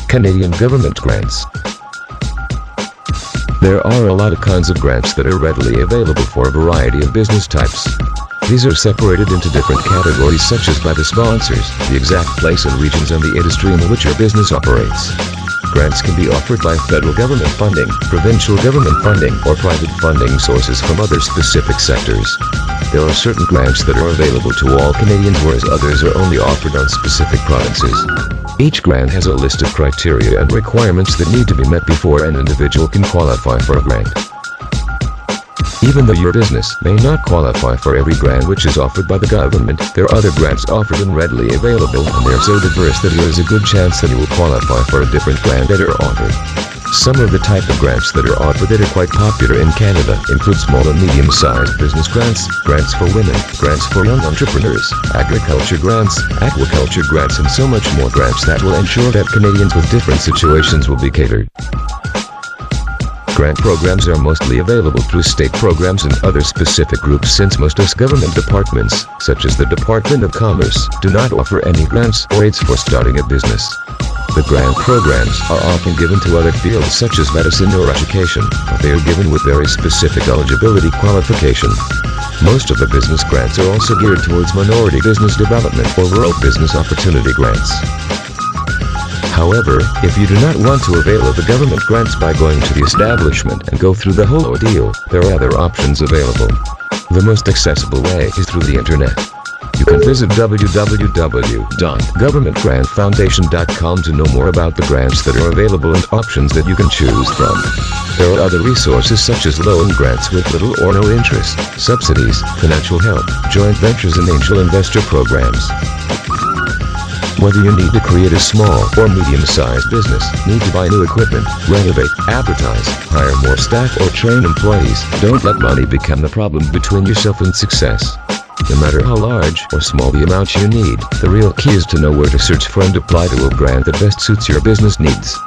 Canadian government grants. There are a lot of kinds of grants that are readily available for a variety of business types. These are separated into different categories such as by the sponsors, the exact place and regions and the industry in which your business operates. Grants can be offered by federal government funding, provincial government funding, or private funding sources from other specific sectors. There are certain grants that are available to all Canadians, whereas others are only offered on specific provinces. Each grant has a list of criteria and requirements that need to be met before an individual can qualify for a grant. Even though your business may not qualify for every grant which is offered by the government, there are other grants offered and readily available, and they are so diverse that there is a good chance that you will qualify for a different grant that are offered. Some of the type of grants that are offered that are quite popular in Canada include small and medium-sized business grants, grants for women, grants for young entrepreneurs, agriculture grants, aquaculture grants, and so much more grants that will ensure that Canadians with different situations will be catered. Grant programs are mostly available through state programs and other specific groups, since most of government departments, such as the Department of Commerce, do not offer any grants or aids for starting a business. The grant programs are often given to other fields such as medicine or education, but they are given with very specific eligibility qualification. Most of the business grants are also geared towards minority business development or rural business opportunity grants. However, if you do not want to avail of the government grants by going to the establishment and go through the whole ordeal, there are other options available. The most accessible way is through the internet. You can visit www.governmentgrantfoundation.com to know more about the grants that are available and options that you can choose from. There are other resources such as loan grants with little or no interest, subsidies, financial help, joint ventures and angel investor programs. Whether you need to create a small or medium-sized business, need to buy new equipment, renovate, advertise, hire more staff or train employees, don't let money become the problem between yourself and success. No matter how large or small the amount you need, the real key is to know where to search for and apply to a grant that best suits your business needs.